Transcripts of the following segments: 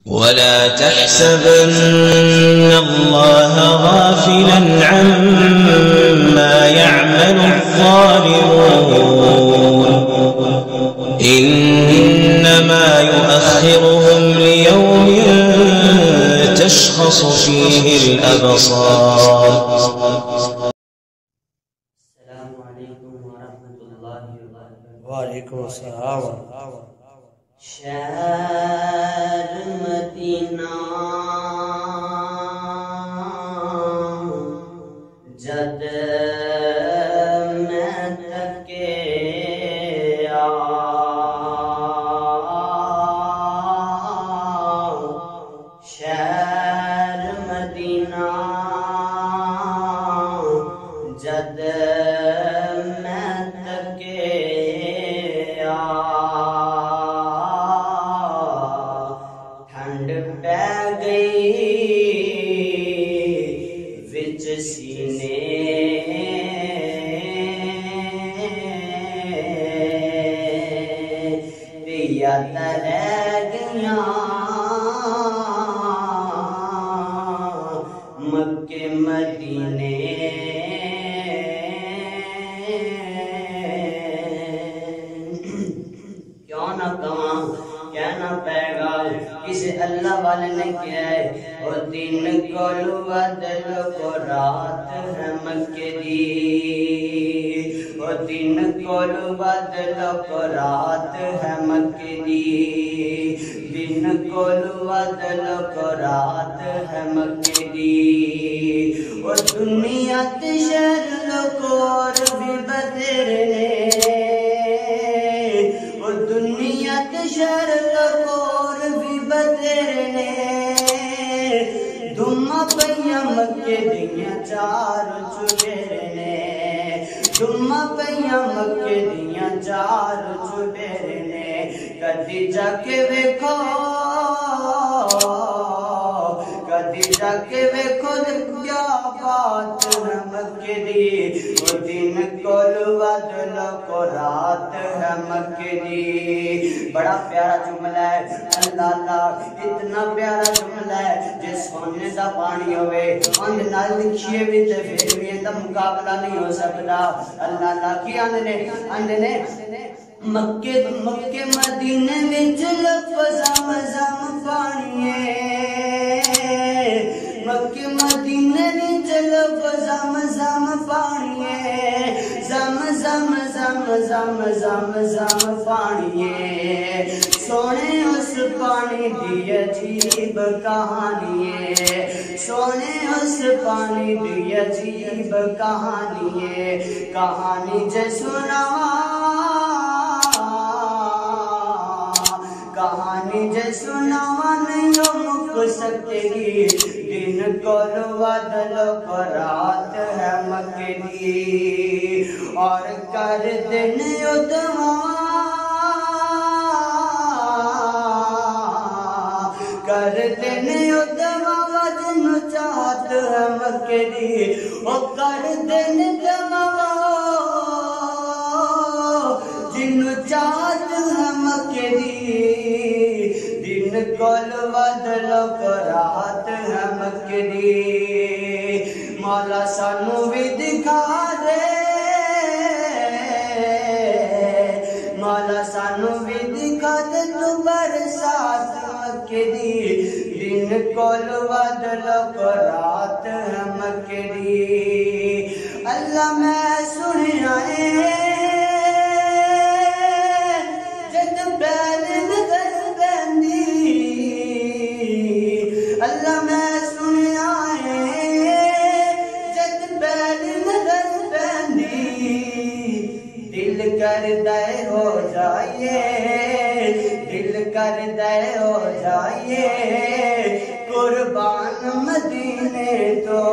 ولا تحسبن الله غافلا عما يعمل الظالمون إنما يؤخرهم ليوم تشخص فيه الأبصار. السلام عليكم ورحمة الله وبركاته. وعليكم السلام. شہر مدینہ جد میں تھکے شہر مدینہ جد میں تھکے ٹھنڈ پہ گئی وچ سینے پیا تر گیا مکے مدینے کیوں نہ کہاں کہنا پے گا کسی اللہ والے نے کیا ہے اور دن کو بدل کو رات ہے مکے دی اور دن کو بدل کو رات ہے مکے دی دن کو بدل کو رات ہے مکے دی اور دنیا تشر کو اور بھی بدرنے اور دنیا تشر کو اور بھی بدرنے دھما پیا مکے دیاں چار چوبیرنے دھما پیا مکے دیاں چار چوبیرنے کدی جا کے ویکھو کدی جا کے ویکھو کیا بات ہے مکے دی وہ دن کول بدل کو رات ہے مکے دی. بڑا پیارا جملہ ہے اللہ اللہ اتنا پیارا جملہ ہے جس سونے دا پانی ہوئے اندھ نال لکھیے بھی تے پھر بھی دا مقابلہ نہیں ہو سکتا. اللہ اللہ کی اندھ نے مکے مدینے وچ لفظ زم پانی ہے مکے مدینے وچ لفظ زم پانی ہے زم پانی ہے سونے اس پانی دی عجیب کہانی ہے سونے اس پانی دی عجیب کہانی ہے کہانی جے سناواں کہانی جے سناواں نہیں مک سکے گی دن کول بدل کو رات ہے مکے دی اور کر دن ادواں کر دن ادواں وجن چاہت ہے مکے دی اور کر دن ادواں جن چاہت ہے مکے دی دن کول بدل کو رات ہے مکے دی. مولا سانو بھی دکھا دے مولا سانو بھی دکھا دے تو برسات مکے دی دن کول بدل کو رات ہے مکے دی. اللہ میں سنیا ہے جد بیل نظر بندی اللہ میں سنیا ہے جد بیل نظر بندی دل کر دے ہو جائیے دل کر دے ہو جائیے قربان مدینے تو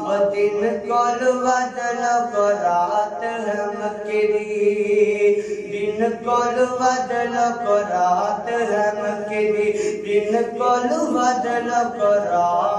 وہ دن کول بدل کو رات ہے مکے دی دن کول بدل کو رات ہے مکے دی دن کول بدل کو رات